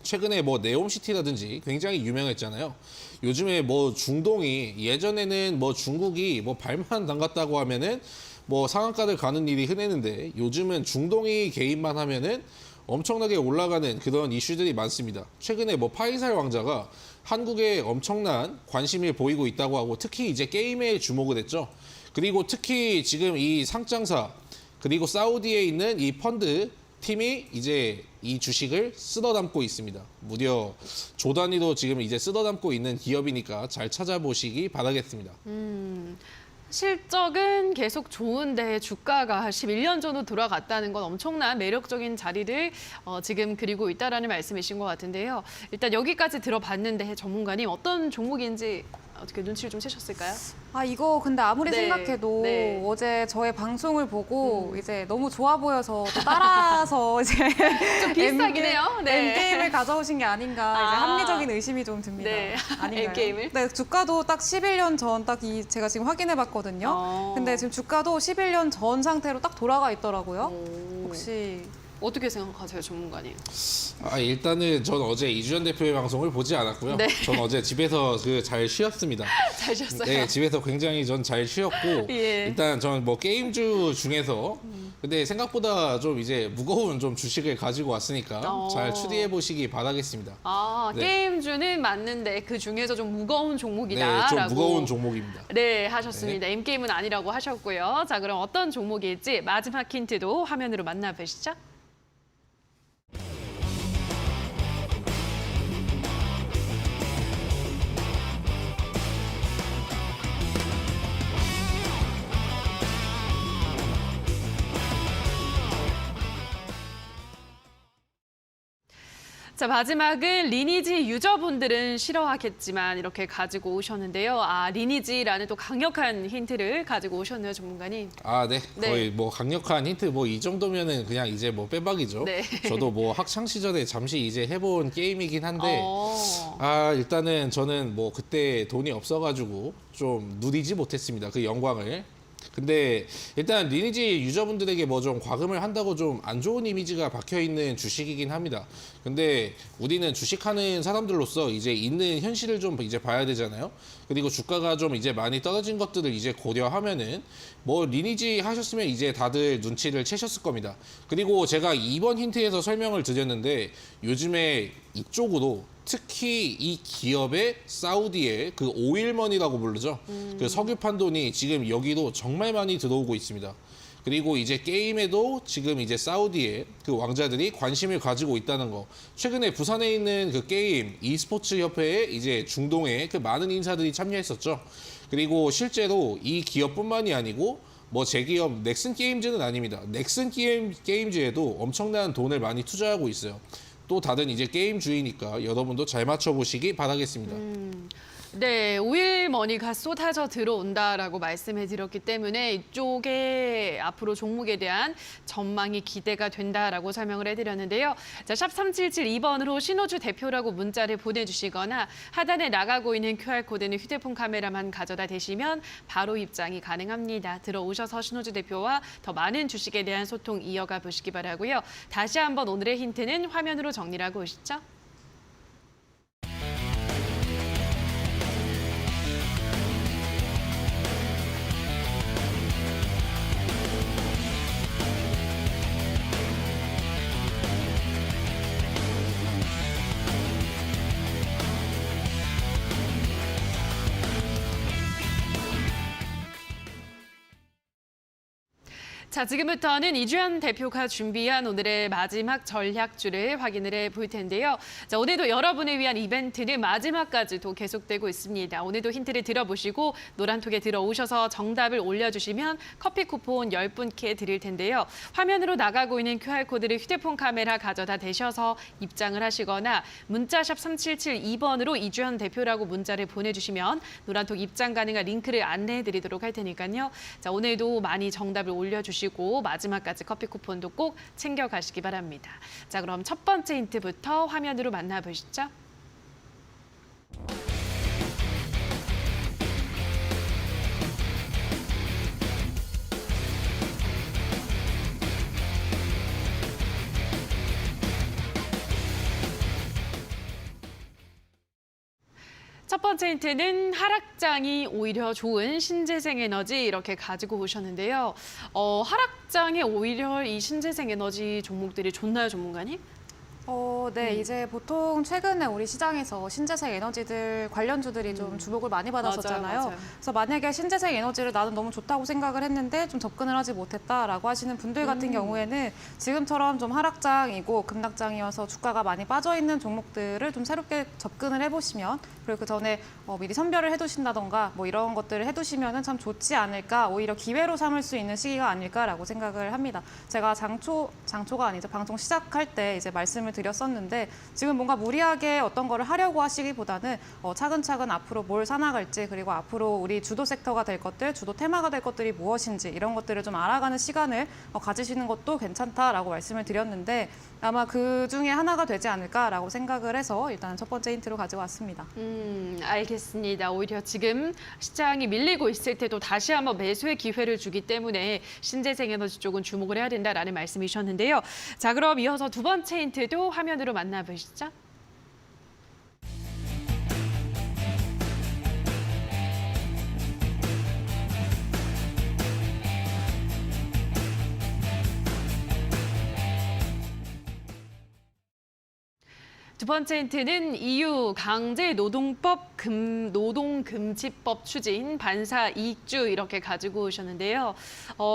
최근에 뭐 네옴시티라든지 굉장히 유명했잖아요. 요즘에 뭐 중동이 예전에는 뭐 중국이 뭐 발만 담갔다고 하면은 뭐 상한가를 가는 일이 흔했는데 요즘은 중동이 개입만 하면은 엄청나게 올라가는 그런 이슈들이 많습니다. 최근에 뭐 파이살 왕자가 한국에 엄청난 관심을 보이고 있다고 하고 특히 이제 게임에 주목을 했죠. 그리고 특히 지금 이 상장사 그리고 사우디에 있는 이 펀드 팀이 이제 이 주식을 쓸어 담고 있습니다. 무려 조 단위로 지금 이제 쓸어 담고 있는 기업이니까 잘 찾아보시기 바라겠습니다.
실적은 계속 좋은데 주가가 11년 전으로 돌아갔다는 건 엄청난 매력적인 자리를 지금 그리고 있다라는 말씀이신 것 같은데요. 일단 여기까지 들어봤는데 전문가님 어떤 종목인지 어떻게 눈치를 좀 채셨을까요?
아, 이거 근데 아무리
네,
생각해도
네.
어제 저의 방송을 보고 이제 너무 좋아 보여서 또 따라서 이제
좀 비슷하긴 해요. 네.
N게임을 가져오신 게 아닌가 이제
아.
합리적인 의심이 좀 듭니다.
네.
아닌가요?
N게임을?
네, 주가도 딱 11년 전 딱 제가 지금 확인해 봤거든요. 근데 지금 주가도 11년 전 상태로 딱 돌아가 있더라고요. 혹시
어떻게 생각하세요, 전문가님?
일단은 전 어제 이주연 대표의 방송을 보지 않았고요.
네.
전 어제 집에서 잘 쉬었습니다.
잘 쉬었어요?
네, 집에서 굉장히 전 잘 쉬었고
예.
일단 전 뭐 게임주 중에서 근데 생각보다 좀 이제 무거운 좀 주식을 가지고 왔으니까 잘 추리해 보시기 바라겠습니다.
네. 게임주는 맞는데 그 중에서 좀 무거운
네,
종목이다라고.
좀 무거운 종목입니다.
네, 하셨습니다. M게임은 아니라고 하셨고요. 자, 그럼 어떤 종목일지 마지막 힌트도 화면으로 만나보시죠. 자, 마지막은 리니지 유저분들은 싫어하겠지만 이렇게 가지고 오셨는데요. 리니지라는 또 강력한 힌트를 가지고 오셨네요, 전문가님.
네.
네.
거의 뭐 강력한 힌트 뭐 이 정도면은 그냥 이제 뭐 빼박이죠.
네.
저도 뭐 학창 시절에 잠시 이제 해본 게임이긴 한데
어.
일단은 저는 뭐 그때 돈이 없어가지고 좀 누리지 못했습니다. 그 영광을. 근데 일단 리니지 유저분들에게 뭐 좀 과금을 한다고 좀 안 좋은 이미지가 박혀 있는 주식이긴 합니다. 근데 우리는 주식하는 사람들로서 이제 있는 현실을 좀 이제 봐야 되잖아요. 그리고 주가가 좀 이제 많이 떨어진 것들을 이제 고려하면은 뭐 리니지 하셨으면 이제 다들 눈치를 채셨을 겁니다. 그리고 제가 2번 힌트에서 설명을 드렸는데 요즘에 이쪽으로 특히 이 기업의 사우디의 그 오일머니라고 부르죠. 그 석유판 돈이 지금 여기도 정말 많이 들어오고 있습니다. 그리고 이제 게임에도 지금 이제 사우디의 그 왕자들이 관심을 가지고 있다는 거. 최근에 부산에 있는 그 게임 e스포츠 협회에 이제 중동의 그 많은 인사들이 참여했었죠. 그리고 실제로 이 기업뿐만이 아니고 뭐 제 기업 넥슨 게임즈는 아닙니다. 넥슨 게임즈에도 엄청난 돈을 많이 투자하고 있어요. 또 다른 이제 게임주의니까 여러분도 잘 맞춰보시기 바라겠습니다.
네, 오일 머니가 쏟아져 들어온다라고 말씀해 드렸기 때문에 이쪽에 앞으로 종목에 대한 전망이 기대가 된다라고 설명을 해드렸는데요. 자, 샵 3772번으로 신호주 대표라고 문자를 보내주시거나 하단에 나가고 있는 QR코드는 휴대폰 카메라만 가져다 대시면 바로 입장이 가능합니다. 들어오셔서 신호주 대표와 더 많은 주식에 대한 소통 이어가 보시기 바라고요. 다시 한번 오늘의 힌트는 화면으로 정리를 하고 오시죠. 자, 지금부터는 이주연 대표가 준비한 오늘의 마지막 전략주를 확인을 해볼 텐데요. 자, 오늘도 여러분을 위한 이벤트는 마지막까지도 계속되고 있습니다. 오늘도 힌트를 들어보시고 노란톡에 들어오셔서 정답을 올려주시면 커피 쿠폰 10분께 드릴 텐데요. 화면으로 나가고 있는 QR코드를 휴대폰 카메라 가져다 대셔서 입장을 하시거나 문자샵 3772번으로 이주연 대표라고 문자를 보내주시면 노란톡 입장 가능한 링크를 안내해드리도록 할 테니까요. 자, 오늘도 많이 정답을 올려주시고 마지막까지 커피 쿠폰도 꼭 챙겨가시기 바랍니다. 자, 그럼 첫 번째 힌트부터 화면으로 만나보시죠. 첫 번째 힌트는 하락장이 오히려 좋은 신재생 에너지 이렇게 가지고 오셨는데요. 하락장에 오히려 이 신재생 에너지 종목들이 좋나요, 전문가님?
네, 이제 보통 최근에 우리 시장에서 신재생 에너지들 관련주들이 좀 주목을 많이 받았었잖아요.
맞아요.
그래서 만약에 신재생 에너지를 나는 너무 좋다고 생각을 했는데 좀 접근을 하지 못했다라고 하시는 분들 같은 경우에는 지금처럼 좀 하락장이고 급락장이어서 주가가 많이 빠져 있는 종목들을 좀 새롭게 접근을 해보시면 그리고 그 전에 미리 선별을 해두신다던가 뭐 이런 것들을 해두시면은 참 좋지 않을까 오히려 기회로 삼을 수 있는 시기가 아닐까라고 생각을 합니다. 제가 장초가 아니죠. 방송 시작할 때 이제 말씀을 드렸었는데 지금 뭔가 무리하게 어떤 거를 하려고 하시기보다는 차근차근 앞으로 뭘 사나갈지 그리고 앞으로 우리 주도 섹터가 될 것들, 주도 테마가 될 것들이 무엇인지 이런 것들을 좀 알아가는 시간을 가지시는 것도 괜찮다라고 말씀을 드렸는데 아마 그 중에 하나가 되지 않을까라고 생각을 해서 일단 첫 번째 힌트로 가져왔습니다.
알겠습니다. 오히려 지금 시장이 밀리고 있을 때도 다시 한번 매수의 기회를 주기 때문에 신재생 에너지 쪽은 주목을 해야 된다라는 말씀이셨는데요. 자, 그럼 이어서 두 번째 힌트도 화면으로 만나보시죠. 두 번째 힌트는 EU 강제노동법 노동금지법 추진 반사 이익주 이렇게 가지고 오셨는데요.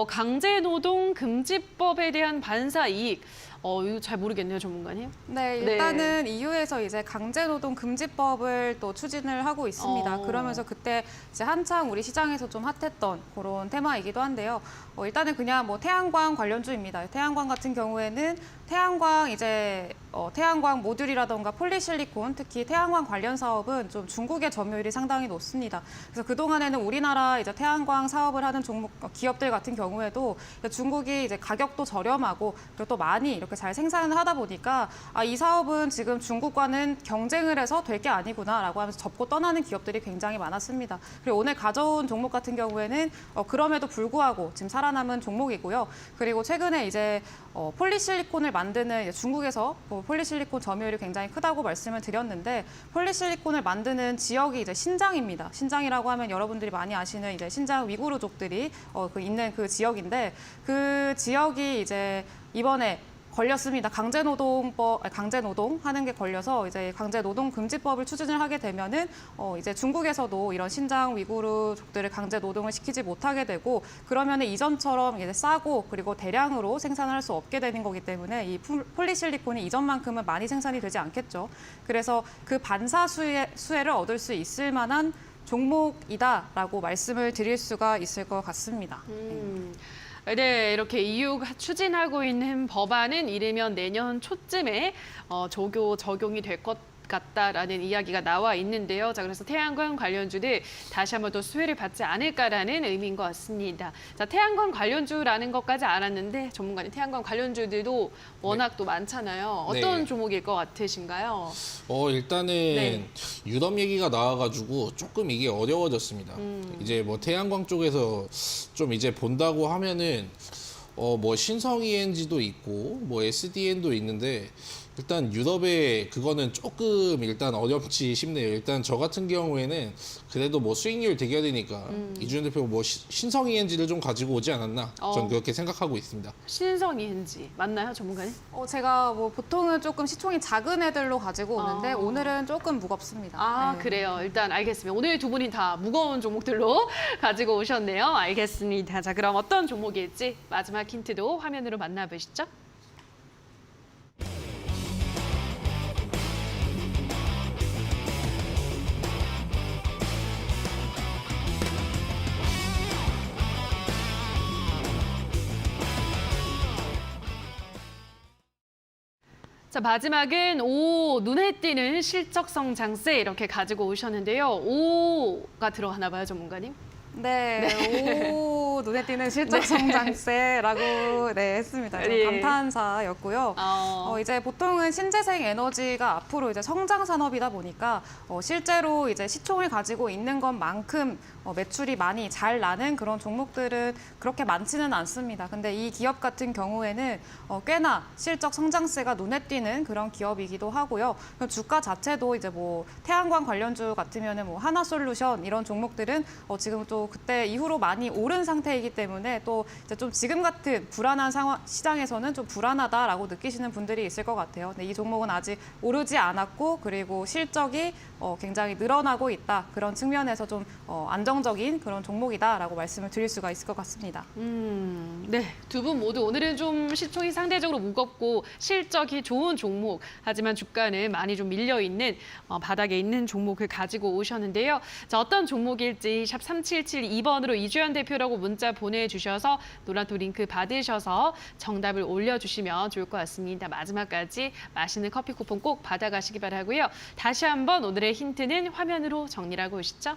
강제노동금지법에 대한 반사 이익 이거 잘 모르겠네요, 전문가님.
네, 일단은 EU에서 이제 강제노동 금지법을 또 추진을 하고 있습니다. 그러면서 그때 이제 한창 우리 시장에서 좀 핫했던 그런 테마이기도 한데요. 일단은 그냥 뭐 태양광 관련주입니다. 태양광 같은 경우에는 태양광 모듈이라던가 폴리실리콘, 특히 태양광 관련 사업은 좀 중국의 점유율이 상당히 높습니다. 그래서 그동안에는 우리나라 이제 태양광 사업을 하는 기업들 같은 경우에도 중국이 이제 가격도 저렴하고 그리고 또 많이 이렇게 잘 생산을 하다 보니까 이 사업은 지금 중국과는 경쟁을 해서 될 게 아니구나라고 하면서 접고 떠나는 기업들이 굉장히 많았습니다. 그리고 오늘 가져온 종목 같은 경우에는 그럼에도 불구하고 지금 살아남은 종목이고요. 그리고 최근에 이제 폴리실리콘을 만드는 중국에서 폴리실리콘 점유율이 굉장히 크다고 말씀을 드렸는데 폴리실리콘을 만드는 지역이 이제 신장입니다. 신장이라고 하면 여러분들이 많이 아시는 이제 신장 위구르족들이 있는 그 지역인데 그 지역이 이제 이번에 걸렸습니다. 강제노동 하는 게 걸려서 이제 강제노동금지법을 추진을 하게 되면은 이제 중국에서도 이런 신장 위구르족들을 강제노동을 시키지 못하게 되고 그러면은 이전처럼 이제 싸고 그리고 대량으로 생산을 할 수 없게 되는 거기 때문에 이 폴리실리콘이 이전만큼은 많이 생산이 되지 않겠죠. 그래서 그 반사 수혜를 얻을 수 있을 만한 종목이다라고 말씀을 드릴 수가 있을 것 같습니다.
네, 이렇게 EU가 추진하고 있는 법안은 이르면 내년 초쯤에 적용이 될 것 같다라는 이야기가 나와 있는데요. 자, 그래서 태양광 관련주들 다시 한번 또 수혜를 받지 않을까라는 의미인 것 같습니다. 자, 태양광 관련주라는 것까지 알았는데 전문가님 태양광 관련주들도 워낙 또 많잖아요. 어떤 종목일 것 같으신가요?
일단은 유럽 얘기가 나와가지고 조금 이게 어려워졌습니다. 이제 뭐 태양광 쪽에서 좀 이제 본다고 하면은 뭐 신성 ENG도 있고 뭐 SDN도 있는데 일단 유럽에 그거는 조금 일단 어렵지 싶네요. 일단 저 같은 경우에는 그래도 뭐 수익률 대결이니까 이준현 대표가 뭐 신성 ENG를 좀 가지고 오지 않았나 전 그렇게 생각하고 있습니다.
신성 ENG 맞나요, 전문가님?
제가 뭐 보통은 조금 시총이 작은 애들로 가지고 오는데 오늘은 조금 무겁습니다.
아,
네.
그래요. 일단 알겠습니다. 오늘 두 분이 다 무거운 종목들로 가지고 오셨네요. 알겠습니다. 자, 그럼 어떤 종목일지 마지막 힌트도 화면으로 만나보시죠. 자, 마지막은 눈에 띄는 실적 성장세 이렇게 가지고 오셨는데요. 오가 들어가나 봐요, 전문가님?
네, 눈에 띄는 실적 성장세라고 네, 했습니다. 좀
예.
감탄사였고요. 이제 보통은 신재생 에너지가 앞으로 이제 성장 산업이다 보니까 실제로 이제 시총을 가지고 있는 것만큼 매출이 많이 잘 나는 그런 종목들은 그렇게 많지는 않습니다. 근데 이 기업 같은 경우에는 꽤나 실적 성장세가 눈에 띄는 그런 기업이기도 하고요. 그럼 주가 자체도 이제 뭐 태양광 관련주 같으면은 뭐 하나솔루션 이런 종목들은 지금 또 그때 이후로 많이 오른 상태이기 때문에 또 이제 좀 지금 같은 불안한 상황 시장에서는 좀 불안하다라고 느끼시는 분들이 있을 것 같아요. 근데 이 종목은 아직 오르지 않았고 그리고 실적이 굉장히 늘어나고 있다. 그런 측면에서 좀 안정적인 그런 종목이다라고 말씀을 드릴 수가 있을 것 같습니다.
네, 두 분 모두 오늘은 좀 시총이 상대적으로 무겁고 실적이 좋은 종목, 하지만 주가는 많이 좀 밀려있는 바닥에 있는 종목을 가지고 오셨는데요. 자, 어떤 종목일지 샵 3772번으로 이주연 대표라고 문자 보내주셔서 노란토 링크 받으셔서 정답을 올려주시면 좋을 것 같습니다. 마지막까지 맛있는 커피 쿠폰 꼭 받아가시기 바라고요. 다시 한번 오늘의 힌트는 화면으로 정리하고 오시죠.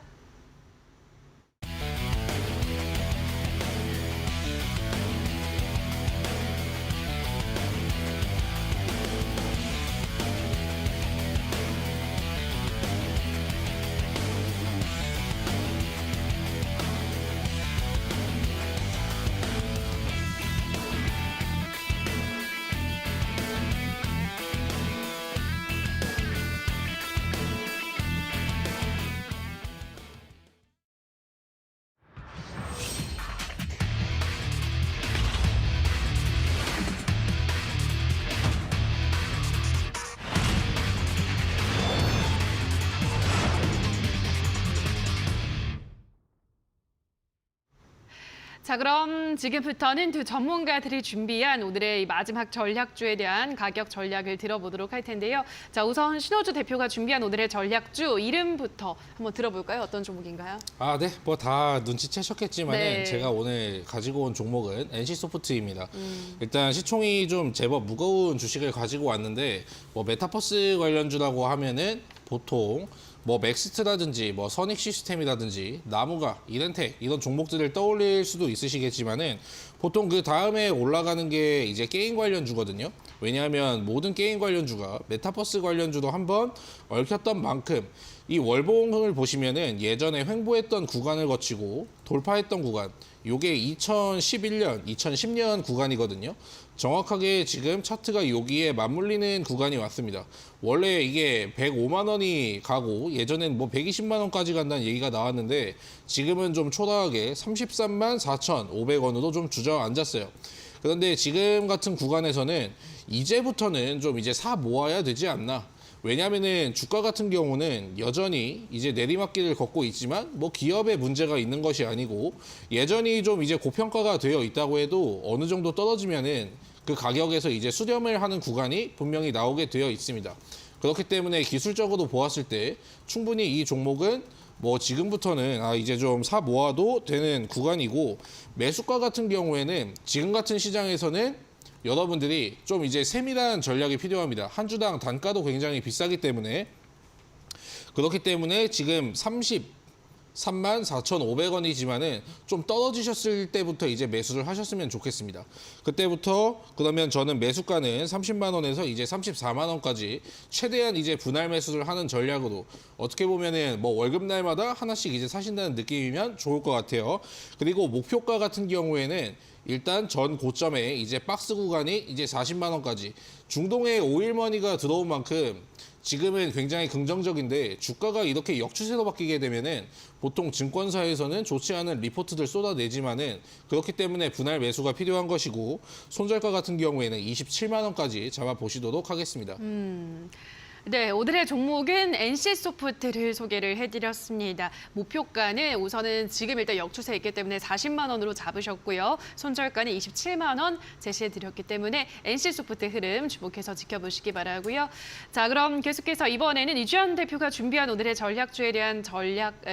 자, 그럼 지금부터는 두 전문가들이 준비한 오늘의 이 마지막 전략주에 대한 가격 전략을 들어보도록 할 텐데요. 자, 우선 신호주 대표가 준비한 오늘의 전략주 이름부터 한번 들어볼까요? 어떤 종목인가요?
아, 네. 뭐 다 눈치채셨겠지만
네.
제가 오늘 가지고 온 종목은 NC소프트입니다. 일단 시총이 좀 제법 무거운 주식을 가지고 왔는데 뭐 메타버스 관련주라고 하면은 보통 뭐 맥스트라든지 뭐 선익 시스템이라든지 나무가 이렌텍 이런 종목들을 떠올릴 수도 있으시겠지만은 보통 그 다음에 올라가는 게 이제 게임 관련주거든요. 왜냐하면 모든 게임 관련주가 메타버스 관련주도 한번 얽혔던 만큼 이 월봉을 보시면은 예전에 횡보했던 구간을 거치고 돌파했던 구간, 요게 2011년, 2010년 구간이거든요. 정확하게 지금 차트가 여기에 맞물리는 구간이 왔습니다. 원래 이게 105만 원이 가고 예전엔 뭐 120만 원까지 간다는 얘기가 나왔는데 지금은 좀 초라하게 33만 4,500원으로 좀 주저앉았어요. 그런데 지금 같은 구간에서는 이제부터는 좀 이제 사 모아야 되지 않나. 왜냐하면은 주가 같은 경우는 여전히 이제 내리막길을 걷고 있지만 뭐 기업에 문제가 있는 것이 아니고 예전이 좀 이제 고평가가 되어 있다고 해도 어느 정도 떨어지면은 그 가격에서 이제 수렴을 하는 구간이 분명히 나오게 되어 있습니다. 그렇기 때문에 기술적으로 보았을 때 충분히 이 종목은 뭐 지금부터는 이제 좀 사 모아도 되는 구간이고 매수가 같은 경우에는 지금 같은 시장에서는 여러분들이 좀 이제 세밀한 전략이 필요합니다. 한 주당 단가도 굉장히 비싸기 때문에 그렇기 때문에 지금 33만 4,500원이지만은 좀 떨어지셨을 때부터 이제 매수를 하셨으면 좋겠습니다. 그때부터 그러면 저는 매수가는 30만 원에서 이제 34만 원까지 최대한 이제 분할 매수를 하는 전략으로 어떻게 보면은 뭐 월급날마다 하나씩 이제 사신다는 느낌이면 좋을 것 같아요. 그리고 목표가 같은 경우에는 일단 전 고점에 이제 박스 구간이 이제 40만 원까지 중동에 오일머니가 들어온 만큼 지금은 굉장히 긍정적인데 주가가 이렇게 역추세로 바뀌게 되면은 보통 증권사에서는 좋지 않은 리포트들 쏟아내지만은 그렇기 때문에 분할 매수가 필요한 것이고 손절가 같은 경우에는 27만 원까지 잡아보시도록 하겠습니다.
네, 오늘의 종목은 NC소프트를 소개를 해드렸습니다. 목표가는 우선은 지금 일단 역추세 있기 때문에 40만 원으로 잡으셨고요. 손절가는 27만 원 제시해드렸기 때문에 NC소프트 흐름 주목해서 지켜보시기 바라고요. 자, 그럼 계속해서 이번에는 이주연 대표가 준비한 오늘의 전략주에 대한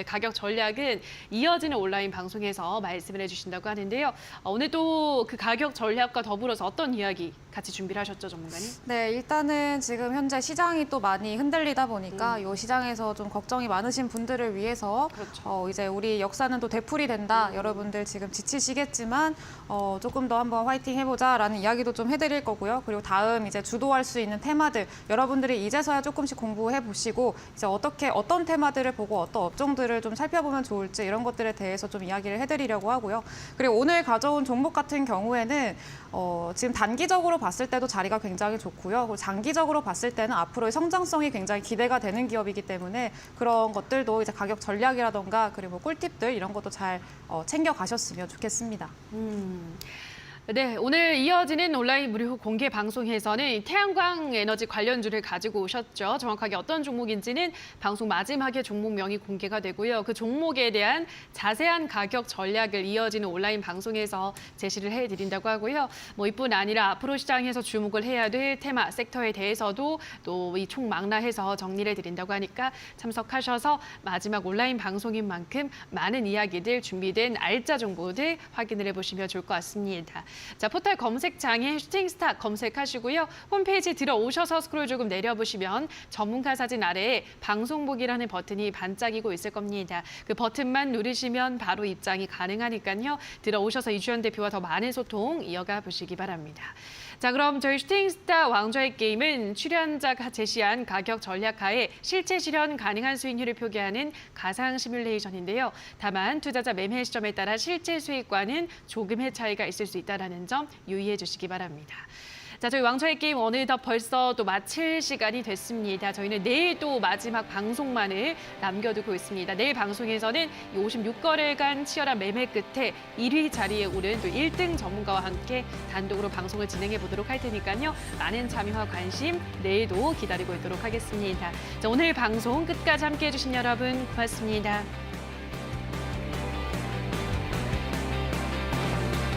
가격 전략은 이어지는 온라인 방송에서 말씀을 해주신다고 하는데요. 오늘 또 그 가격 전략과 더불어서 어떤 이야기 같이 준비를 하셨죠, 전문가님?
네, 일단은 지금 현재 시장이 또 많이 흔들리다 보니까 이 시장에서 좀 걱정이 많으신 분들을 위해서
그렇죠.
이제 우리 역사는 또 되풀이 된다. 여러분들 지금 지치시겠지만 조금 더 한번 화이팅 해보자라는 이야기도 좀 해드릴 거고요. 그리고 다음 이제 주도할 수 있는 테마들 여러분들이 이제서야 조금씩 공부해 보시고 이제 어떤 테마들을 보고 어떤 업종들을 좀 살펴보면 좋을지 이런 것들에 대해서 좀 이야기를 해드리려고 하고요. 그리고 오늘 가져온 종목 같은 경우에는 지금 단기적으로 봤을 때도 자리가 굉장히 좋고요. 그리고 장기적으로 봤을 때는 앞으로의 성장성이 굉장히 기대가 되는 기업이기 때문에 그런 것들도 이제 가격 전략이라던가 그리고 꿀팁들 이런 것도 잘 챙겨 가셨으면 좋겠습니다.
네, 오늘 이어지는 온라인 무료 공개 방송에서는 태양광 에너지 관련주를 가지고 오셨죠. 정확하게 어떤 종목인지는 방송 마지막에 종목명이 공개가 되고요. 그 종목에 대한 자세한 가격 전략을 이어지는 온라인 방송에서 제시를 해드린다고 하고요. 뭐 이뿐 아니라 앞으로 시장에서 주목을 해야 될 테마, 섹터에 대해서도 또 이 총망라해서 정리를 해드린다고 하니까 참석하셔서 마지막 온라인 방송인 만큼 많은 이야기들 준비된 알짜 정보들 확인을 해보시면 좋을 것 같습니다. 자, 포털 검색창에 슈팅스타 검색하시고요. 홈페이지 들어오셔서 스크롤 조금 내려보시면 전문가 사진 아래에 방송보기라는 버튼이 반짝이고 있을 겁니다. 그 버튼만 누르시면 바로 입장이 가능하니까요. 들어오셔서 이주연 대표와 더 많은 소통 이어가 보시기 바랍니다. 자, 그럼 저희 슈팅스타 왕좌의 게임은 출연자가 제시한 가격 전략하에 실제 실현 가능한 수익률을 표기하는 가상 시뮬레이션인데요. 다만 투자자 매매 시점에 따라 실제 수익과는 조금의 차이가 있을 수 있다는 점 유의해 주시기 바랍니다. 자, 저희 왕좌의 게임 어느덧 벌써 또 마칠 시간이 됐습니다. 저희는 내일 또 마지막 방송만을 남겨두고 있습니다. 내일 방송에서는 56거래간 치열한 매매 끝에 1위 자리에 오른 또 1등 전문가와 함께 단독으로 방송을 진행해 보도록 할 테니까요. 많은 참여와 관심 내일도 기다리고 있도록 하겠습니다. 자, 오늘 방송 끝까지 함께해 주신 여러분 고맙습니다.